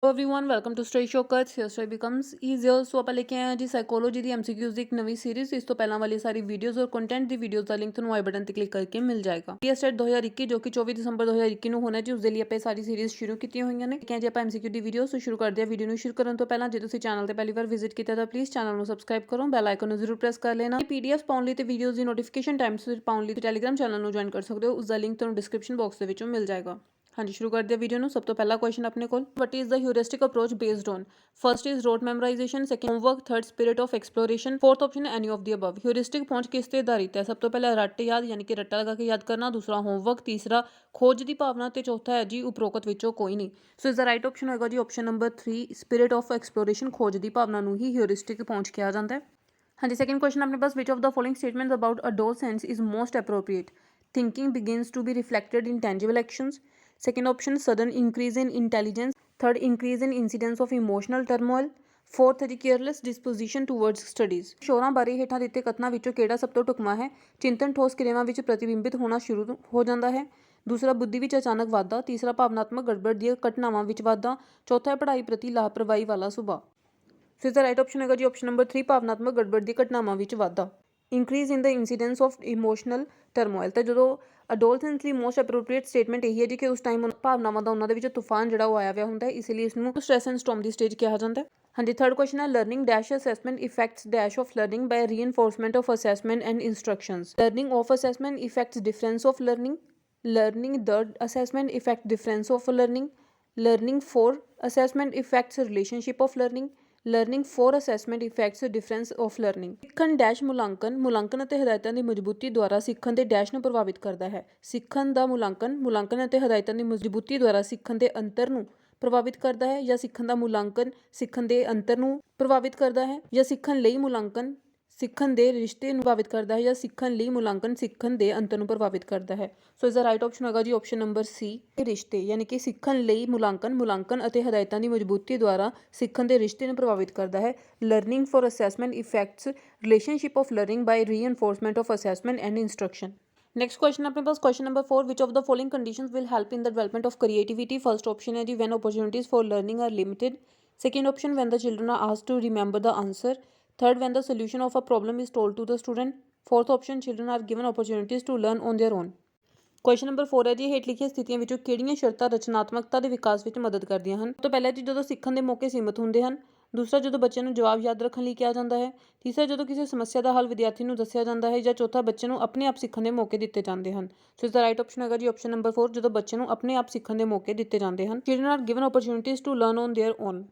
Everyone welcome to Study Shockers here study becomes easier. So ਆਪਾਂ ਲੈ ਕੇ ਆਏ ਹਾਂ ਜੀ ਸਾਈਕੋਲੋਜੀ ਦੀ ਐਮਸੀਕਿਊਜ਼ ਦੀ ਇੱਕ ਨਵੀਂ ਸੀਰੀਜ਼। ਇਸ ਤੋਂ ਪਹਿਲਾਂ ਵਾਲੀ ਸਾਰੀ ਵੀਡੀਓਜ਼ ਔਰ ਕੰਟੈਂਟ ਦੀ ਵੀਡੀਓਜ਼ ਦਾ ਲਿੰਕ ਤੁਹਾਨੂੰ ਆਈ ਬਟਨ ਤੇ ਕਲਿੱਕ ਕਰਕੇ ਮਿਲ ਜਾਏਗਾ। ਇਹ ਸਟਾਰਟ 2021 ਜੋ ਕਿ 24 ਦਸੰਬਰ 2021 ਨੂੰ ਹੋਣਾ ਜੀ, ਉਸ ਦੇ ਲਈ ਆਪਾਂ ਸਾਰੀ ਸੀਰੀਜ਼ ਸ਼ੁਰੂ ਕੀਤੀਆਂ ਹੋਈਆਂ ਨੇ। ਕਿ ਜੀ ਆਪਾਂ ਐਮਸੀਕਿਊ ਦੀ ਵੀਡੀਓ ਸ਼ੁਰੂ ਕਰਦੇ ਹਾਂ। ਵੀਡੀਓ ਨੂੰ ਸ਼ੁਰੂ ਕਰਨ ਤੋਂ ਪਹਿਲਾਂ ਜੇ ਤੁਸੀਂ ਚੈਨਲ ਤੇ ਪਹਿਲੀ ਵਾਰ ਵਿਜ਼ਿਟ ਕੀਤਾ ਤਾਂ ਪਲੀਜ਼ ਚੈਨਲ ਨੂੰ ਸਬਸਕ੍ਰਾਈਬ ਕਰੋ, ਬੈਲ ਆਈਕਨ ਨੂੰ ਜ਼ਰੂਰ ਪ੍ਰੈਸ ਕਰ ਲੈਣਾ। ਪੀਡੀਐਫ ਪਾਉਣ ਲਈ ਤੇ ਵੀਡੀਓਜ਼ ਦੀ ਨੋਟੀਫਿਕੇਸ਼ਨ ਟਾਈਮ ਸਿਰ ਪਾਉਣ ਲਈ ਟੈਲੀਗ੍ਰਾਮ ਚੈਨਲ ਨੂੰ ਜੁਆਇਨ ਕਰ ਸਕਦੇ ਹੋ। ਉਸ ਦਾ ਲਿੰਕ ਤੁਹਾਨੂੰ ਡਿਸਕ੍ਰਿਪਸ਼ਨ ਬਾਕਸ ਦੇ ਵਿੱਚੋਂ ਮਿਲ ਜਾਏਗਾ। हाँ जी, शुरू कर दिया वीडियो। सब तो पहला क्वेश्चन अपने को, what is the heuristic approach based on? First is road memorisation, second homework, third spirit of exploration, fourth option any of the above. Heuristic पहुंच किस ते आधारित है? सब तो पहला रट याद यानी कि रट्टा लगा के याद करना, दूसरा होमवर्क, तीसरा खोज की भावना, तो चौथा है जी उपरोक्त विचों कोई नहीं। So is the right option होगा जी option number 3 spirit of exploration. खोज की भावना ही ह्यूरिस्टिक पहुंच कहा जाता है। हाँ जी, सेकंड क्वेश्चन अपने पास, which of the following statements about adolescence is most appropriate? Thinking begins to be reflected in tangible actions. Second option, sudden increase in intelligence. Third, increase in incidence of emotional turmoil. Fourth है जी केयरलैस disposition towards studies. शोरां बारे हेठां दिते कथनां विचों किहड़ा सब तो ढुकवां है? चिंतन ठोस क्रियावां विच प्रतिबिंबित होना शुरू हो जाता है। दूसरा, बुद्धि विच अचानक वाधा। तीसरा, भावनात्मक गड़बड़ दी घटनावां विच वाधा। चौथा, पढ़ाई प्रति लापरवाही वाला सुभाव। सो इसका राइट ऑप्शन होगा जी ऑप्शन नंबर 3 भावनात्मक गड़बड़ दी घटनावां विच वाधा। Increase in the incidence of emotional turmoil. तो जो अडोलसेंस ਲਈ मोस्ट अप्रोप्रिएट स्टेटमेंट यही है जी कि उस टाइम भावनावां ਦਾ ਉਹਨਾਂ ਦੇ ਵਿੱਚ ਤੂਫਾਨ ਜਿਹੜਾ ਉਹ ਆਇਆ ਹੋਇਆ ਹੁੰਦਾ ਹੈ, ਇਸ ਲਈ ਇਸ ਨੂੰ ਸਟ੍ਰੈਸ ਐਂਡ ਸਟॉर्म ਦੀ ਸਟੇਜ ਕਿਹਾ ਜਾਂਦਾ ਹੈ। ਹਾਂਜੀ, ਥਰਡ ਕੁਐਸਚਨ ਹੈ, learning dash assessment effects dash of learning by reinforcement of assessment and instructions. Learning of assessment effects difference of learning. Learning the assessment effect difference of learning. Learning for assessment effects relationship of learning. Learning for assessment effects difference of learning. ਸਿੱਖਣ dash ਮੁਲਾਂਕਣ ਅਤੇ ਹਦਾਇਤਾਂ ਦੀ ਮਜ਼ਬੂਤੀ ਦੁਆਰਾ ਸਿੱਖਣ ਦੇ dash ਨੂੰ ਪ੍ਰਭਾਵਿਤ ਕਰਦਾ ਹੈ। ਸਿੱਖਣ ਦਾ ਮੁਲਾਂਕਣ ਅਤੇ ਹਦਾਇਤਾਂ ਦੀ ਮਜ਼ਬੂਤੀ ਦੁਆਰਾ ਸਿੱਖਣ ਦੇ ਅੰਤਰ ਨੂੰ ਪ੍ਰਭਾਵਿਤ ਕਰਦਾ ਹੈ, ਜਾਂ ਸਿੱਖਣ ਦਾ ਮੁਲਾਂਕਣ ਸਿੱਖਣ ਦੇ ਅੰਤਰ ਨੂੰ ਪ੍ਰਭਾਵਿਤ ਕਰਦਾ ਹੈ, ਜਾਂ ਸਿੱਖਣ ਲਈ ਮੁਲਾਂਕਣ ਸਿੱਖਣ ਦੇ ਰਿਸ਼ਤੇ ਨੂੰ ਪ੍ਰਭਾਵਿਤ ਕਰਦਾ ਹੈ, ਜਾਂ ਸਿੱਖਣ ਲਈ ਮੁਲਾਂਕਣ ਸਿੱਖਣ ਦੇ ਅੰਤਰ ਨੂੰ ਪ੍ਰਭਾਵਿਤ ਕਰਦਾ ਹੈ। ਸੋ ਇਸ ਦਾ ਰਾਈਟ ਆਪਸ਼ਨ ਹੋਗਾ ਜੀ ਆਪਸ਼ਨ ਨੰਬਰ ਸੀ, ਰਿਸ਼ਤੇ, ਯਾਨੀ ਕਿ ਸਿੱਖਣ ਲਈ ਮੁਲਾਂਕਣ ਅਤੇ ਹਦਾਇਤਾਂ ਦੀ ਮਜ਼ਬੂਤੀ ਦੁਆਰਾ ਸਿੱਖਣ ਦੇ ਰਿਸ਼ਤੇ ਨੂੰ ਪ੍ਰਭਾਵਿਤ ਕਰਦਾ ਹੈ। Learning for assessment effects relationship of learning by reinforcement of assessment and instruction. Next question अपने पास, question number 4, which of the following conditions will help in the development of creativity? First option है जी when opportunities for learning are limited. Second option when the children are asked to remember the answer. Third, when the solution of a problem is told to the student। Fourth option, children are given opportunities to learn on their own। Question number 4 है जी, ਹੇਠ ਲਿਖੀਆਂ ਸਥਿਤੀਆਂ ਵਿੱਚੋਂ ਕਿਹੜੀਆਂ ਸ਼ਰਤਾਂ ਰਚਨਾਤਮਕਤਾ ਦੇ ਵਿਕਾਸ ਵਿੱਚ ਮਦਦ ਕਰਦੀਆਂ ਹਨ? ਤੋਂ ਪਹਿਲਾਂ ਜੀ ਜਦੋਂ ਸਿੱਖਣ ਦੇ ਮੌਕੇ ਸੀਮਤ ਹੁੰਦੇ ਹਨ। ਦੂਸਰਾ, ਜਦੋਂ ਬੱਚਿਆਂ ਨੂੰ ਜਵਾਬ ਯਾਦ ਰੱਖਣ ਲਈ ਕਿਹਾ ਜਾਂਦਾ ਹੈ। ਤੀਸਰਾ, ਜਦੋਂ ਕਿਸੇ ਸਮੱਸਿਆ ਦਾ ਹੱਲ ਵਿਦਿਆਰਥੀ ਨੂੰ ਦੱਸਿਆ ਜਾਂਦਾ ਹੈ। ਜਾਂ ਚੌਥਾ, ਬੱਚੇ ਨੂੰ ਆਪਣੇ ਆਪ ਸਿੱਖਣ ਦੇ ਮੌਕੇ ਦਿੱਤੇ ਜਾਂਦੇ ਹਨ। ਸੋ ਇਸ ਦਾ ਰਾਈਟ ਆਪਸ਼ਨ ਹੈਗਾ ਜੀ ਆਪਸ਼ਨ ਨੰਬਰ 4, ਜਦੋਂ ਬੱਚੇ ਨੂੰ ਆਪਣੇ ਆਪ ਸਿੱਖਣ ਦੇ ਮੌਕੇ ਦਿੱਤੇ ਜਾਂਦੇ ਹਨ। Children are given opportunities to learn on their own.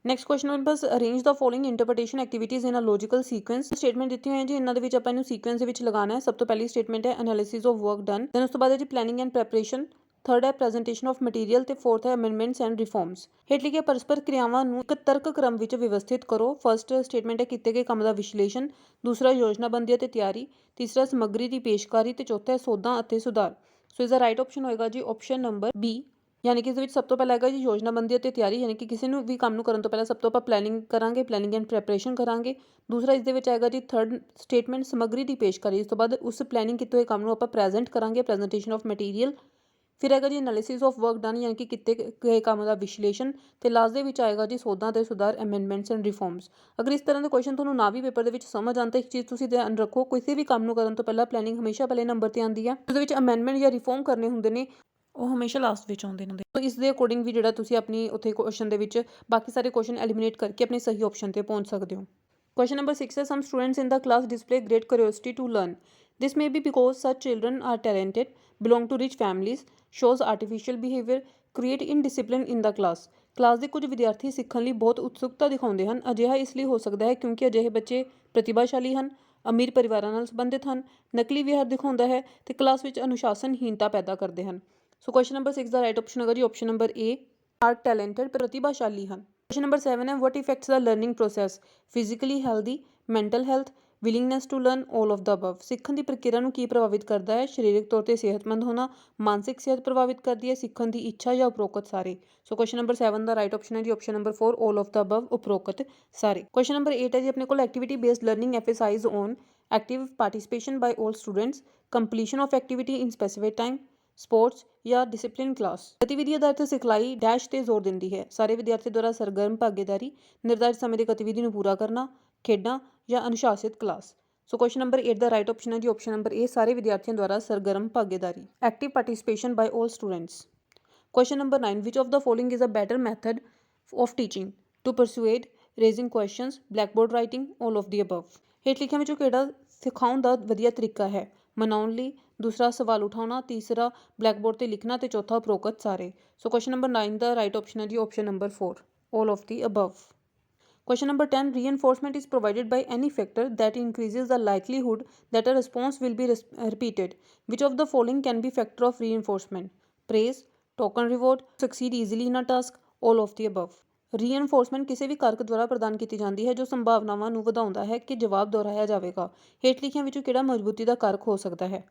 Next question number, arrange the following interpretation activities in a logical sequence. Statement ਦਿੱਤੀ ਹੋਈ ਹੈ ਜੀ, ਇਹਨਾਂ ਦੇ ਵਿੱਚ ਆਪਾਂ ਇਹਨੂੰ ਸੀਕੁਐਂਸ ਦੇ ਵਿੱਚ ਲਗਾਉਣਾ ਹੈ। ਸਭ ਤੋਂ ਪਹਿਲੀ ਸਟੇਟਮੈਂਟ ਹੈ analysis of work done. Then ਉਸ ਤੋਂ ਬਾਅਦ ਹੈ ਜੀ ਪਲੈਨਿੰਗ ਐਂਡ ਪ੍ਰੈਪਰੇਸ਼ਨ। ਥਰਡ ਹੈ ਪ੍ਰੈਜੈਂਟੇਸ਼ਨ ਆਫ ਮਟੀਰੀਅਲ ਤੇ ਫੋਰਥ ਹੈ ਅਮੈਂਡਮੈਂਟਸ ਐਂਡ ਰਿਫਾਰਮਸ। ਹੇਠ ਲਿਖੇ ਪਰਸਪਰ ਕਿਰਿਆਵਾਂ ਨੂੰ ਇੱਕ ਤਰਕ ਕ੍ਰਮ ਵਿੱਚ ਵਿਵਸਥਿਤ ਕਰੋ। ਫਸਟ ਸਟੇਟਮੈਂਟ ਹੈ ਕੀਤੇ ਗਏ ਕੰਮ ਦਾ ਵਿਸ਼ਲੇਸ਼ਣ। ਦੂਸਰਾ, ਯੋਜਨਾਬੰਦੀ ਅਤੇ ਤਿਆਰੀ। ਤੀਸਰਾ, ਸਮੱਗਰੀ ਦੀ ਪੇਸ਼ਕਾਰੀ ਤੇ ਚੌਥਾ ਹੈ ਸੋਧਾਂ ਅਤੇ ਸੁਧਾਰ। ਸੋ ਇਸ ਦਾ ਰਾਈਟ ਆਪਸ਼ਨ ਹੋਏਗਾ ਜੀ ਆਪਸ਼ਨ ਨੰਬਰ ਬੀ, यानी कि इस सब तो पहला है जी योजनाबंदी और तैयारी, यानी कि किसी भी काम करने तो पहले सब तो आप प्लैनिंग करांगे, प्लैनिंग एंड प्रैपरेशन करांगे। दूसरा इस आएगा जी थर्ड स्टेटमेंट समग्री की पेशकारी। इस तो बाद उस प्लैनिंग किए हुए काम आप प्रैजेंट करांगे, प्रैजेंटेशन ऑफ मटीरीयल। फिर आएगा जी एनालिसिस ऑफ वर्क डन, यानी कि किए गए काम का विश्लेषण। तो लास्ट के आएगा जी सौदा ते सुधार, अमेंडमेंट्स एंड रिफॉर्म्स। अगर इस तरह के क्वेश्चन थोड़ा ना भी पेपर के समझ आते, एक चीज़ तुम ध्यान रखो, किसी भी काम करने तो पहला प्लैनिंग हमेशा पहले नंबर पर आती है। उस अमेंडमेंट या रिफॉर्म करने होंगे ने ਉਹ ਹਮੇਸ਼ਾ ਲਾਸਟ ਵਿੱਚ ਆਉਂਦੇ ਨੇ। ਸੋ ਇਸ ਦੇ ਅਕੋਰਡਿੰਗ ਵੀ ਜਿਹੜਾ ਤੁਸੀਂ ਆਪਣੀ ਉੱਥੇ ਕੁਐਸਚਨ ਦੇ ਵਿੱਚ ਬਾਕੀ ਸਾਰੇ ਕੁਐਸਚਨ ਐਲੀਮੀਨੇਟ ਕਰਕੇ ਆਪਣੇ ਸਹੀ ਆਪਸ਼ਨ ਤੇ ਪਹੁੰਚ ਸਕਦੇ ਹੋ। ਕੁਐਸਚਨ ਨੰਬਰ 6 ਹੈ, some students in the class display great curiosity to learn. This may be because such children are talented, belong to rich families, shows artificial behaviour, create indiscipline in the class. Class ਦੇ ਕੁਝ ਵਿਦਿਆਰਥੀ ਸਿੱਖਣ ਲਈ ਬਹੁਤ ਉਤਸੁਕਤਾ ਦਿਖਾਉਂਦੇ ਹਨ। ਅਜਿਹਾ ਇਸ ਲਈ ਹੋ ਸਕਦਾ ਹੈ ਕਿਉਂਕਿ ਅਜਿਹੇ ਬੱਚੇ ਪ੍ਰਤਿਭਾਸ਼ਾਲੀ ਹਨ, ਅਮੀਰ ਪਰਿਵਾਰਾਂ ਨਾਲ ਸੰਬੰਧਿਤ ਹਨ, ਨਕਲੀ ਵਿਹਾਰ ਦਿਖਾਉਂਦਾ ਹੈ ਤੇ ਕਲਾਸ ਵਿੱਚ ਅਨੁਸ਼ਾਸਨਹੀਨਤਾ ਪੈਦਾ ਕਰਦੇ ਹਨ। ਸੋ ਕੁਐਸਚਨ ਨੰਬਰ 6 ਦਾ ਰਾਈਟ ਆਪਸ਼ਨ ਹੋਗਾ ਜੀ option number A, are talented, ਪ੍ਰਤਿਭਾਸ਼ਾਲੀ ਹਨ। ਕੁਐਸਚਨ ਨੰਬਰ 7 ਹੈ, what effects the learning process? Physically healthy, mental health, willingness to learn, all of the above. ਸਿੱਖਣ ਦੀ ਪ੍ਰਕਿਰਿਆ ਨੂੰ ਕੀ ਪ੍ਰਭਾਵਿਤ ਕਰਦਾ ਹੈ? ਸਰੀਰਕ ਤੌਰ ਤੇ ਸਿਹਤਮੰਦ ਹੋਣਾ, ਮਾਨਸਿਕ ਸਿਹਤ ਪ੍ਰਭਾਵਿਤ ਕਰਦੀ ਹੈ, ਸਿੱਖਣ ਦੀ ਇੱਛਾ ਜਾਂ ਉਪਰੋਕਤ ਸਾਰੇ। ਸੋ ਕੁਐਸਚਨ ਨੰਬਰ 7 ਦਾ ਰਾਈਟ ਆਪਸ਼ਨ ਹੈ ਜੀ option number 4, all of the above, ਉਪਰੋਕਤ ਸਾਰੇ। ਕੁਐਸਚਨ ਨੰਬਰ 8 ਹੈ ਜੀ ਆਪਣੇ ਕੋਲ, activity based learning emphasizes on active participation by all students, completion of activity in specified time, sports ਜਾਂ ਡਿਸਪਲਿਨ ਕਲਾਸ। ਗਤੀਵਿਧੀ ਆਧਾਰਿਤ ਸਿਖਲਾਈ ਡੈਸ਼ ਤੇ ਜ਼ੋਰ ਦਿੰਦੀ ਹੈ। ਸਾਰੇ ਵਿਦਿਆਰਥੀ ਦੁਆਰਾ ਸਰਗਰਮ ਭਾਗੀਦਾਰੀ, ਨਿਰਧਾਰਿਤ ਸਮੇਂ ਦੀ ਗਤੀਵਿਧੀ ਨੂੰ ਪੂਰਾ ਕਰਨਾ, ਖੇਡਾਂ ਜਾਂ ਅਨੁਸ਼ਾਸਿਤ ਕਲਾਸ। ਸੋ ਕੁਐਸਚਨ ਨੰਬਰ 8 ਦਾ ਰਾਈਟ ਆਪਸ਼ਨ ਹੈ ਜੀ ਆਪਸ਼ਨ ਨੰਬਰ ਏ, ਸਾਰੇ ਵਿਦਿਆਰਥੀਆਂ ਦੁਆਰਾ ਸਰਗਰਮ ਭਾਗੀਦਾਰੀ। Active participation by all students. Question number 9. Which of the following is a better method of teaching? To persuade, raising questions, blackboard writing, all of the above. ਹੇਠ ਲਿਖਿਆਂ ਵਿੱਚੋਂ ਕਿਹੜਾ ਸਿਖਾਉਣ ਦਾ ਵਧੀਆ ਤਰੀਕਾ ਹੈ? ਮਨਾਉਣ ਲਈ, ਦੂਸਰਾ ਸਵਾਲ ਉਠਾਉਣਾ, ਤੀਸਰਾ ਬਲੈਕਬੋਰਡ ਤੇ ਲਿਖਣਾ ਤੇ ਚੌਥਾ ਉਪਰੋਕਤ ਸਾਰੇ। ਸੋ ਕੁਐਸਚਨ ਨੰਬਰ 9 ਦਾ ਰਾਈਟ ਆਪਸ਼ਨ ਹੈ ਜੀ option number 4, all of the above. Question number 10. Reinforcement is provided by any factor that increases the likelihood that a response will be repeated. Which of the following can be factor of reinforcement? Praise, token reward, succeed easily in a task, all of the above. Reinforcement ਕਿਸੇ ਵੀ ਕਾਰਕ ਦੁਆਰਾ ਪ੍ਰਦਾਨ ਕੀਤੀ ਜਾਂਦੀ ਹੈ ਜੋ ਸੰਭਾਵਨਾਵਾਂ ਨੂੰ ਵਧਾਉਂਦਾ ਹੈ ਕਿ ਜਵਾਬ ਦੁਹਰਾਇਆ ਜਾਵੇਗਾ। ਹੇਠ ਲਿਖਿਆਂ ਵਿੱਚੋਂ ਕਿਹੜਾ ਮਜ਼ਬੂਤੀ ਦਾ ਕਾਰਕ ਹੋ ਸਕਦਾ ਹੈ?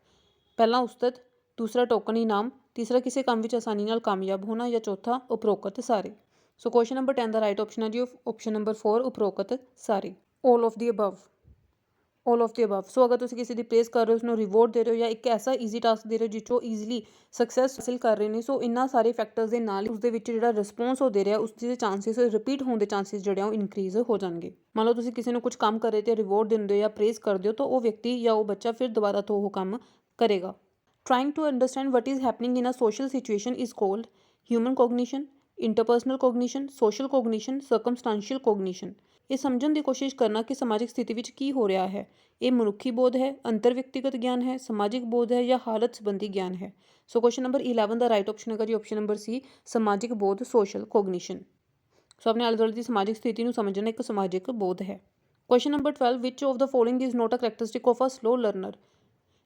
ਪਹਿਲਾ ਉਸਤਤ, ਦੂਸਰਾ ਟੋਕਨ ਇਨਾਮ, ਤੀਸਰਾ ਕਿਸੇ ਕੰਮ ਵਿੱਚ ਆਸਾਨੀ ਨਾਲ ਕਾਮਯਾਬ ਹੋਣਾ ਜਾਂ ਚੌਥਾ ਉਪਰੋਕਤ ਸਾਰੇ। ਸੋ ਕੁਐਸਚਨ ਨੰਬਰ 10 ਦਾ ਰਾਈਟ ਆਪਸ਼ਨ ਹੈ ਜੀ ਆਪਸ਼ਨ ਨੰਬਰ 4, ਉਪਰੋਕਤ ਸਾਰੇ, all of the above. All of the above. So ਅਗਰ ਤੁਸੀਂ ਕਿਸੇ ਦੀ ਪ੍ਰੇਜ਼ ਕਰ ਰਹੇ ਹੋ, ਉਸਨੂੰ ਰਿਵੋਰਡ ਦੇ ਰਹੇ ਹੋ ਜਾਂ ਇੱਕ ਐਸਾ ਈਜ਼ੀ ਟਾਸਕ ਦੇ ਰਹੇ ਹੋ ਜਿਸ 'ਚੋਂ ਈਜ਼ੀਲੀ ਸਕਸੈਸ ਹਾਸਿਲ ਕਰ ਰਹੇ ਨੇ, ਸੋ ਇਹਨਾਂ ਸਾਰੇ ਫੈਕਟਰਸ ਦੇ ਨਾਲ ਉਸਦੇ ਵਿੱਚ ਜਿਹੜਾ ਰਿਸਪੌਂਸ ਉਹ ਦੇ ਰਿਹਾ ਉਸ ਦੇ ਚਾਂਸਿਸ ਰਿਪੀਟ ਹੋਣ ਦੇ ਚਾਂਸਿਸ ਜਿਹੜੇ ਆ ਉਹ ਇਨਕਰੀਜ਼ ਹੋ ਜਾਣਗੇ। ਮੰਨ ਲਓ ਤੁਸੀਂ ਕਿਸੇ ਨੂੰ ਕੁਝ ਕੰਮ ਕਰੇ ਤੇ ਰਿਵੋਰਡ ਦਿੰਦੇ ਹੋ ਜਾਂ ਪ੍ਰੇਜ਼ ਕਰਦੇ ਹੋ ਤਾਂ ਉਹ ਵਿਅਕਤੀ ਜਾਂ ਉਹ ਬੱਚਾ ਫਿਰ ਦੁਬਾਰਾ ਤੋਂ ਉਹ ਕੰਮ ਕਰੇਗਾ। Trying to understand what is happening in a social situation is called human cognition, interpersonal cognition, social cognition, circumstantial cognition. ਇਹ ਸਮਝਣ ਦੀ ਕੋਸ਼ਿਸ਼ ਕਰਨਾ ਕਿ ਸਮਾਜਿਕ ਸਥਿਤੀ ਵਿੱਚ ਕੀ ਹੋ ਰਿਹਾ ਹੈ। ਇਹ ਮਨੁੱਖੀ ਬੋਧ ਹੈ, ਅੰਤਰ ਵਿਅਕਤੀਗਤ ਗਿਆਨ ਹੈ, ਸਮਾਜਿਕ ਬੋਧ ਹੈ ਜਾਂ ਹਾਲਤ ਸੰਬੰਧੀ ਗਿਆਨ ਹੈ। ਸੋ ਕੁਐਸਚਨ ਨੰਬਰ 11 ਦਾ ਰਾਈਟ ਆਪਸ਼ਨ ਹੈਗਾ ਜੀ ਆਪਸ਼ਨ ਨੰਬਰ ਸੀ, ਸਮਾਜਿਕ ਬੋਧ, ਸੋਸ਼ਲ ਕੋਗਨੀਸ਼ਨ। ਸੋ ਆਪਣੇ ਆਲੇ ਦੁਆਲੇ ਦੀ ਸਮਾਜਿਕ ਸਥਿਤੀ ਨੂੰ ਸਮਝਣਾ ਇੱਕ ਸਮਾਜਿਕ ਬੋਧ ਹੈ। Question number 12. Which of the following is not a characteristic of a slow learner?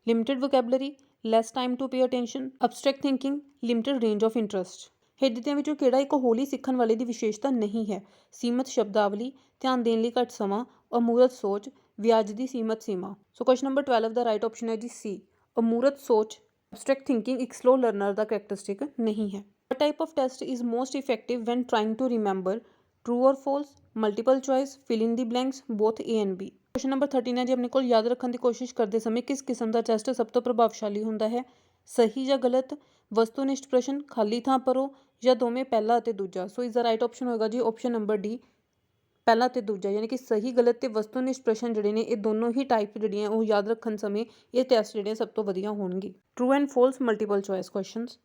Limited vocabulary, less time to pay attention, abstract thinking, limited range of interest. ਹੇਠ ਦਿੱਤਿਆਂ ਵਿੱਚੋਂ ਕਿਹੜਾ ਇੱਕ ਹੌਲੀ ਸਿੱਖਣ ਵਾਲੇ ਦੀ ਵਿਸ਼ੇਸ਼ਤਾ ਨਹੀਂ ਹੈ? ਸੀਮਤ ਸ਼ਬਦਾਵਲੀ, ਧਿਆਨ ਦੇਣ ਲਈ ਘੱਟ ਸਮਾਂ, ਅਮੂਰਤ ਸੋਚ, ਵਿਆਜ ਦੀ ਸੀਮਤ ਸੀਮਾ। ਸੋ ਕੁਐਸਚਨ ਨੰਬਰ 12 ਦਾ ਰਾਈਟ ਆਪਸ਼ਨ ਹੈ ਜੀ ਸੀ, ਅਮੂਰਤ ਸੋਚ। ਅਬਸਟਰੈਕਟ ਥਿੰਕਿੰਗ ਇੱਕ ਸਲੋ ਲਰਨਰ ਦਾ ਕਰੈਕਟਰਿਸਟਿਕ ਨਹੀਂ ਹੈ। What type of test is most effective when trying to remember? True or false, multiple choice, fill in the blanks, both A and B. Question number 13 ਹੈ ਜੀ, ਆਪਣੇ ਕੋਲ ਯਾਦ ਰੱਖਣ ਦੀ ਕੋਸ਼ਿਸ਼ ਕਰਦੇ ਸਮੇਂ ਕਿਸ ਕਿਸਮ ਦਾ ਟੈਸਟ ਸਭ ਤੋਂ ਪ੍ਰਭਾਵਸ਼ਾਲੀ ਹੁੰਦਾ ਹੈ? ਸਹੀ ਜਾਂ ਗਲਤ, ਵਸਤੂਨਿਸ਼ਟ ਪ੍ਰਸ਼ਨ, ਖਾਲੀ ਥਾਂ ਭਰੋ ਜਾਂ ਦੋਵੇਂ ਪਹਿਲਾ ਅਤੇ ਦੂਜਾ। ਸੋ ਇਸ ਦਾ ਰਾਈਟ ਆਪਸ਼ਨ ਹੋਏਗਾ ਜੀ ਆਪਸ਼ਨ ਨੰਬਰ ਡੀ, ਪਹਿਲਾ ਤੇ ਦੂਜਾ। ਯਾਨੀ ਕਿ ਸਹੀ ਗਲਤ ਤੇ ਵਸਤੂਨਿਸ਼ਟ ਪ੍ਰਸ਼ਨ ਜਿਹੜੇ ਨੇ ਇਹ ਦੋਨੋਂ ਹੀ ਟਾਈਪ ਜਿਹੜੀਆਂ ਉਹ ਯਾਦ ਰੱਖਣ ਸਮੇਂ ਇਹ ਟੈਸਟ ਜਿਹੜੇ ਸਭ ਤੋਂ ਵਧੀਆ ਹੋਣਗੇ। True and false, multiple choice questions.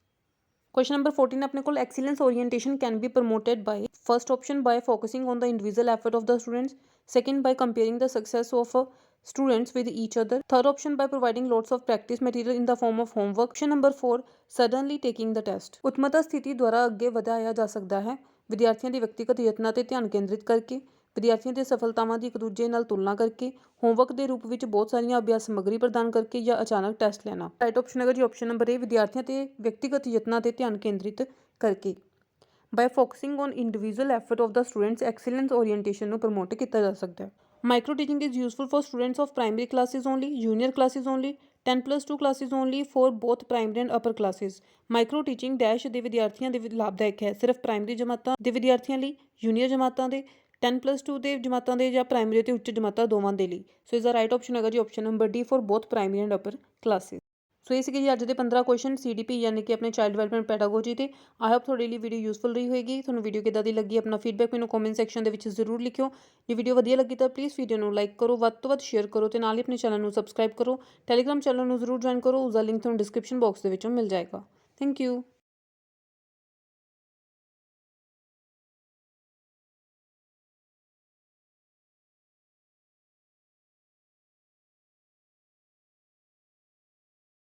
Question number 14 ਆਪਣੇ ਕੋਲ excellence orientation can be promoted by first option by focusing on the individual effort of the students, second by comparing the success of students with each other, third option by providing lots of practice material in the form of homework, option number 4 suddenly taking the test। ਉਤਮਤਾ ਸਥਿਤੀ ਦੁਆਰਾ ਅੱਗੇ ਵਧਾਇਆ ਜਾ ਸਕਦਾ ਹੈ ਵਿਦਿਆਰਥੀਆਂ ਦੇ ਵਿਅਕਤੀਗਤ ਯਤਨਾਂ ਤੇ ਧਿਆਨ ਕੇਂਦਰਿਤ ਕਰਕੇ, ਵਿਦਿਆਰਥੀਆਂ ਦੇ ਸਫਲਤਾਵਾਂ ਦੀ ਇੱਕ ਦੂਜੇ ਨਾਲ ਤੁਲਨਾ ਕਰਕੇ, ਹੋਮਵਰਕ ਦੇ ਰੂਪ ਵਿੱਚ ਬਹੁਤ ਸਾਰੀਆਂ ਅਭਿਆਸ ਸਮੱਗਰੀ ਪ੍ਰਦਾਨ ਕਰਕੇ ਜਾਂ ਅਚਾਨਕ ਟੈਸਟ ਲੈਣਾ। ਰਾਈਟ ਆਪਸ਼ਨ ਹੈਗਾ ਜੀ ਆਪਸ਼ਨ ਨੰਬਰ ਏ, ਵਿਦਿਆਰਥੀਆਂ ਤੇ ਵਿਅਕਤੀਗਤ ਯਤਨਾਂ ਤੇ ਧਿਆਨ ਕੇਂਦਰਿਤ ਕਰਕੇ। ਬਾय focusing on individual effort of the students excellence orientation ਨੂੰ ਪ੍ਰਮੋਟ ਕੀਤਾ ਜਾ ਸਕਦਾ ਹੈ। Micro teaching is useful for students of primary classes only, junior classes only, 10+2 classes only, for both primary and upper classes। Micro teaching dash ਦੇ ਵਿਦਿਆਰਥੀਆਂ ਦੇ ਲਾਭਦਾਇਕ ਹੈ ਸਿਰਫ ਪ੍ਰਾਇਮਰੀ ਜਮਾਤਾਂ ਦੇ ਵਿਦਿਆਰਥੀਆਂ ਲਈ, ਜੂਨੀਅਰ ਜਮਾਤਾਂ ਦੇ, 10+2 ਦੇ ਜਮਾਤਾਂ ਦੇ ਜਾਂ ਪ੍ਰਾਇਮਰੀ ਅਤੇ ਉੱਚ ਜਮਾਤਾਂ ਦੋਵਾਂ ਦੇ ਲਈ। ਸੋ ਇਸ ਦਾ ਰਾਈਟ ਆਪਸ਼ਨ ਹੈਗਾ ਜੀ option number D, for both primary and upper classes. So ਇਹ ਸੀਗੇ ਜੀ ਅੱਜ ਦੇ 15 ਕੁਐਸਚਨ CDP ਯਾਨੀ ਕਿ ਆਪਣੇ ਚਾਈਲਡ ਡਿਵੈਲਪਮੈਂਟ ਪੈਡਾਗੋਜੀ ਤੇ। ਆਈ ਹੋਪ ਤੁਹਾਡੇ ਲਈ ਵੀਡੀਓ ਯੂਜ਼ਫੁਲ ਰਹੀ ਹੋਏਗੀ। ਤੁਹਾਨੂੰ ਵੀਡੀਓ ਕਿੱਦਾਂ ਦੀ ਲੱਗੀ ਆਪਣਾ ਫੀਡਬੈਕ ਮੈਨੂੰ ਕਮੈਂਟ ਸੈਕਸ਼ਨ ਦੇ ਵਿੱਚ ਜ਼ਰੂਰ ਲਿਖਿਓ। ਜੇ ਵੀਡੀਓ ਵਧੀਆ ਲੱਗੀ ਤਾਂ ਪਲੀਜ਼ ਵੀਡੀਓ ਨੂੰ ਲਾਈਕ ਕਰੋ, ਵੱਧ ਤੋਂ ਵੱਧ ਸ਼ੇਅਰ ਕਰੋ ਤੇ ਨਾਲ ਹੀ ਆਪਣੇ ਚੈਨਲ ਨੂੰ ਸਬਸਕ੍ਰਾਈਬ ਕਰੋ। ਟੈਲੀਗ੍ਰਾਮ ਚੈਨਲ ਨੂੰ ਜ਼ਰੂਰ ਜੁਆਇਨ ਕਰੋ, ਉਸਦਾ ਲਿੰਕ ਤੁਹਾਨੂੰ ਡਿਸਕ੍ਰਿਪਸ਼ਨ ਬਾਕਸ ਦੇ ਵਿੱਚੋਂ ਮਿਲ ਜਾਏਗਾ। Thank you.